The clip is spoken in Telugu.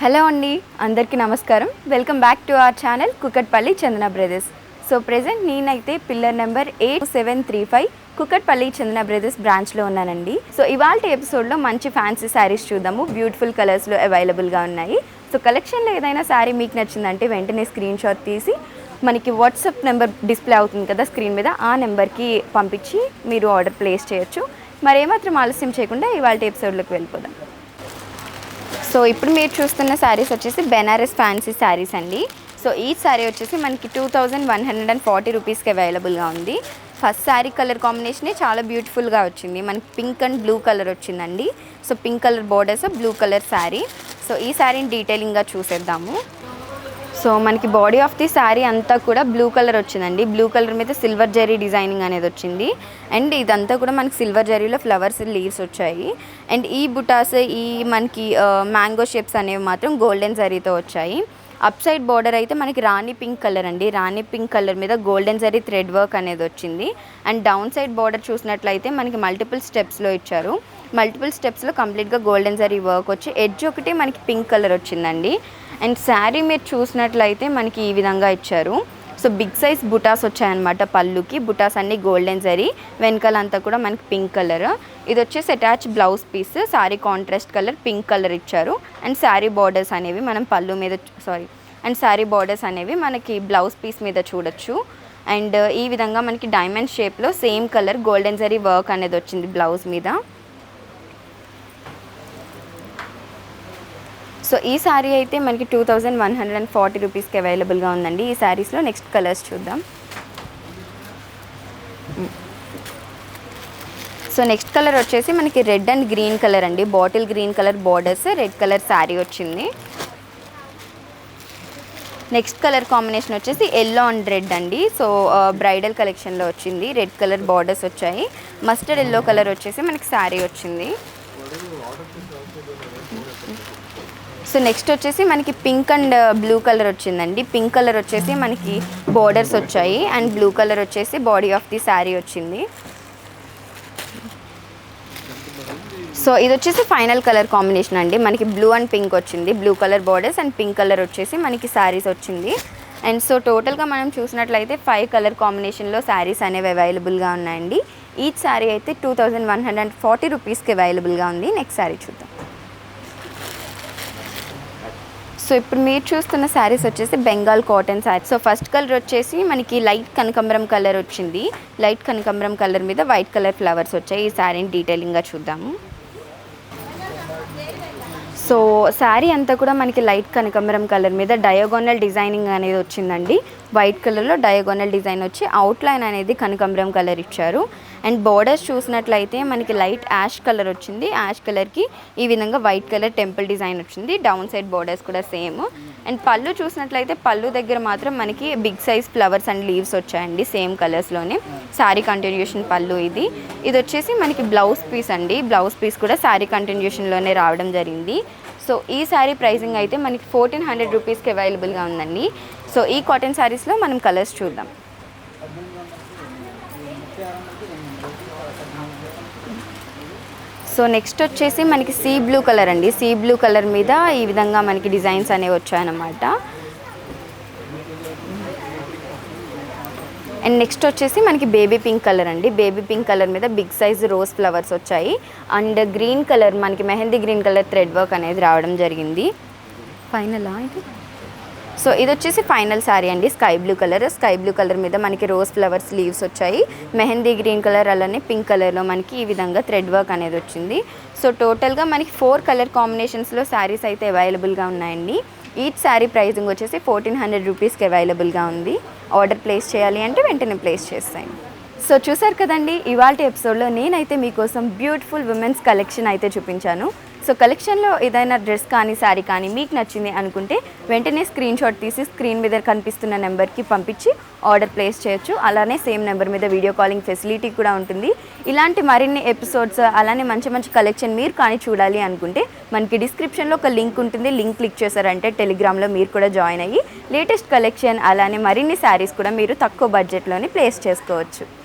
హలో అండి, అందరికీ నమస్కారం. Welcome back to our channel Kukatpally Chandana brothers. So present నేనైతే పిల్లర్ నెంబర్ 8735 కుకట్పల్లి చందన బ్రదర్స్ బ్రాంచ్లో ఉన్నానండి. సో ఇవాళ ఎపిసోడ్లో మంచి ఫ్యాన్సీ శారీస్ చూద్దాము. బ్యూటిఫుల్ కలర్స్లో అవైలబుల్గా ఉన్నాయి. సో కలెక్షన్లో ఏదైనా శారీ మీకు నచ్చిందంటే వెంటనే స్క్రీన్ షాట్ తీసి మనకి వాట్సాప్ నెంబర్ డిస్ప్లే అవుతుంది కదా స్క్రీన్ మీద, ఆ నెంబర్కి పంపించి మీరు ఆర్డర్ ప్లేస్ చేయొచ్చు. మరి ఏమాత్రం ఆలస్యం చేయకుండా ఇవాళ ఎపిసోడ్లోకి వెళ్ళిపోదాం. సో ఇప్పుడు మీరు చూస్తున్న శారీస్ వచ్చేసి బెనారస్ ఫ్యాన్సీ శారీస్ అండి. సో ఈ శారీ వచ్చేసి మనకి 2140 రూపీస్కి అవైలబుల్గా ఉంది. ఫస్ట్ శారీ కలర్ కాంబినేషనే చాలా బ్యూటిఫుల్గా వచ్చింది. మనకి పింక్ అండ్ బ్లూ కలర్ వచ్చిందండి. So pink colour borders, blue colour sari. So ఈ శారీని డీటెయిలింగ్గా చూసేద్దాము. సో మనకి బాడీ ఆఫ్ ది శారీ అంతా కూడా బ్లూ కలర్ వచ్చిందండి. బ్లూ కలర్ మీద సిల్వర్ జరీ డిజైనింగ్ అనేది వచ్చింది. అండ్ ఇదంతా కూడా మనకి సిల్వర్ జరీలో ఫ్లవర్స్, లీవ్స్ వచ్చాయి. అండ్ ఈ బుటాస్, ఈ మనకి మ్యాంగో షేప్స్ అనేవి మాత్రం గోల్డెన్ జరీతో వచ్చాయి. అప్ సైడ్ బార్డర్ అయితే మనకి రాణి పింక్ కలర్ అండి. రాణి పింక్ కలర్ మీద గోల్డెన్ జరీ థ్రెడ్ వర్క్ అనేది వచ్చింది. అండ్ డౌన్ సైడ్ బార్డర్ చూసినట్లయితే మనకి మల్టిపుల్ స్టెప్స్లో ఇచ్చారు. మల్టిపుల్ స్టెప్స్లో కంప్లీట్గా గోల్డెన్ జరీ వర్క్ వచ్చి ఎడ్జ్ ఒకటి మనకి పింక్ కలర్ వచ్చిందండి. అండ్ శారీ మీరు చూసినట్లయితే మనకి ఈ విధంగా ఇచ్చారు. సో బిగ్ సైజ్ బుటాస్ వచ్చాయన్నమాట పళ్ళుకి. బుటాస్ అన్ని గోల్డెన్ జరీ, వెనకాలంతా కూడా మనకి పింక్ కలర్. ఇది వచ్చేసి attach blouse piece. Sari contrast colour pink colour ఇచ్చారు. అండ్ శారీ బార్డర్స్ అనేవి మనం పళ్ళు మీద అండ్ శారీ బార్డర్స్ అనేవి మనకి బ్లౌజ్ పీస్ మీద చూడొచ్చు. అండ్ ఈ విధంగా మనకి డైమండ్ షేప్లో same colour golden zari work అనేది వచ్చింది బ్లౌజ్ మీద. సో ఈ శారీ అయితే మనకి 2140 రూపీస్కి అవైలబుల్గా ఉందండి. ఈ శారీస్లో నెక్స్ట్ కలర్స్ చూద్దాం. సో నెక్స్ట్ కలర్ వచ్చేసి మనకి రెడ్ అండ్ గ్రీన్ కలర్ అండి. Bottle green colour borders, red colour sari వచ్చింది. నెక్స్ట్ కలర్ కాంబినేషన్ వచ్చేసి ఎల్లో అండ్ రెడ్ అండి. సో బ్రైడల్ కలెక్షన్లో వచ్చింది. రెడ్ కలర్ బార్డర్స్ వచ్చాయి. మస్టర్డ్ ఎల్లో కలర్ వచ్చేసి మనకి శారీ వచ్చింది. సో నెక్స్ట్ వచ్చేసి మనకి పింక్ అండ్ బ్లూ కలర్ వచ్చిందండి. పింక్ కలర్ వచ్చేసి మనకి బోర్డర్స్ వచ్చాయి. అండ్ బ్లూ కలర్ వచ్చేసి బాడీ ఆఫ్ ది శారీ వచ్చింది. సో ఇది వచ్చేసి ఫైనల్ కలర్ కాంబినేషన్ అండి. మనకి బ్లూ అండ్ పింక్ వచ్చింది. Blue colour borders and pink colour వచ్చేసి మనకి శారీస్ వచ్చింది. అండ్ సో టోటల్గా మనం చూసినట్లయితే 5 కలర్ కాంబినేషన్లో శారీస్ అనేవి అవైలబుల్గా ఉన్నాయండి. ఈచ్ శారీ అయితే 2140 రూపీస్కి అవైలబుల్గా ఉంది. నెక్స్ట్ శారీ చూద్దాం. సో ఇప్పుడు మీరు చూస్తున్న శారీస్ వచ్చేసి Bengal cotton sari. So first colour వచ్చేసి మనకి లైట్ కనకాంబరం కలర్ వచ్చింది. లైట్ కనకాంబరం కలర్ మీద వైట్ కలర్ ఫ్లవర్స్ వచ్చాయి. ఈ శారీని డీటెయిలింగ్గా చూద్దాము. సో శారీ అంతా కూడా మనకి లైట్ కనకాంబరం కలర్ మీద డయాగోనల్ డిజైనింగ్ అనేది వచ్చిందండి. వైట్ కలర్లో డయాగోనల్ డిజైన్ వచ్చి అవుట్లైన్ అనేది కనకాంబరం కలర్ ఇచ్చారు. అండ్ బార్డర్స్ చూసినట్లయితే మనకి లైట్ యాష్ కలర్ వచ్చింది. యాష్ కలర్కి ఈ విధంగా వైట్ కలర్ టెంపుల్ డిజైన్ వచ్చింది. డౌన్ సైడ్ బార్డర్స్ కూడా సేమ్. అండ్ పళ్ళు చూసినట్లయితే పళ్ళు దగ్గర మాత్రం మనకి big size flowers and leaves వచ్చాయండి సేమ్ కలర్స్లోనే. శారీ కంటిన్యూషన్ పళ్ళు ఇది వచ్చేసి మనకి బ్లౌజ్ పీస్ అండి. బ్లౌజ్ పీస్ కూడా శారీ కంటిన్యూషన్లోనే రావడం జరిగింది. సో ఈ శారీ ప్రైసింగ్ అయితే మనకి 1400 రూపీస్కి అవైలబుల్గా ఉందండి. సో ఈ కాటన్ శారీస్లో మనం కలర్స్ చూద్దాం. సో నెక్స్ట్ వచ్చేసి మనకి సీ బ్లూ కలర్ అండి. సీ బ్లూ కలర్ మీద ఈ విధంగా మనకి డిజైన్స్ అనేవి వచ్చాయన్నమాట. అండ్ నెక్స్ట్ వచ్చేసి మనకి బేబీ పింక్ కలర్ అండి. బేబీ పింక్ కలర్ మీద బిగ్ సైజ్ రోజ్ ఫ్లవర్స్ వచ్చాయి. అండ్ గ్రీన్ కలర్ మనకి mehndi green colour thread work అనేది రావడం జరిగింది. ఫైనలా ఇది. సో ఇది వచ్చేసి ఫైనల్ శారీ అండి. Sky blue colour. Sky blue colour మీద మనకి రోజ్ ఫ్లవర్స్ లీవ్స్ వచ్చాయి. మెహందీ గ్రీన్ కలర్ అలానే పింక్ కలర్లో మనకి ఈ విధంగా థ్రెడ్ వర్క్ అనేది వచ్చింది. సో టోటల్గా మనకి 4 కలర్ కాంబినేషన్స్లో శారీస్ అయితే అవైలబుల్గా ఉన్నాయండి. ఈచ్ శారీ ప్రైజింగ్ వచ్చేసి 1400 రూపీస్కి అవైలబుల్గా ఉంది. ఆర్డర్ ప్లేస్ చేయాలి అంటే వెంటనే ప్లేస్ చేస్తాను. సో చూసారు కదండి, ఇవాళ ఎపిసోడ్లో నేనైతే మీకోసం బ్యూటిఫుల్ ఉమెన్స్ కలెక్షన్ అయితే చూపించాను. సో కలెక్షన్లో ఏదైనా డ్రెస్ కానీ శారీ కానీ మీకు నచ్చింది అనుకుంటే వెంటనే స్క్రీన్ షాట్ తీసి స్క్రీన్ మీద కనిపిస్తున్న నెంబర్కి పంపించి ఆర్డర్ ప్లేస్ చేయొచ్చు. అలానే సేమ్ నెంబర్ మీద వీడియో కాలింగ్ ఫెసిలిటీ కూడా ఉంటుంది. ఇలాంటి మరిన్ని ఎపిసోడ్స్ అలానే మంచి మంచి కలెక్షన్ మీరు కానీ చూడాలి అనుకుంటే మనకి డిస్క్రిప్షన్లో ఒక లింక్ ఉంటుంది. లింక్ క్లిక్ చేశారంటే టెలిగ్రామ్లో మీరు కూడా జాయిన్ అయ్యి లేటెస్ట్ కలెక్షన్ అలానే మరిన్ని శారీస్ కూడా మీరు తక్కువ బడ్జెట్లోనే ప్లేస్ చేసుకోవచ్చు.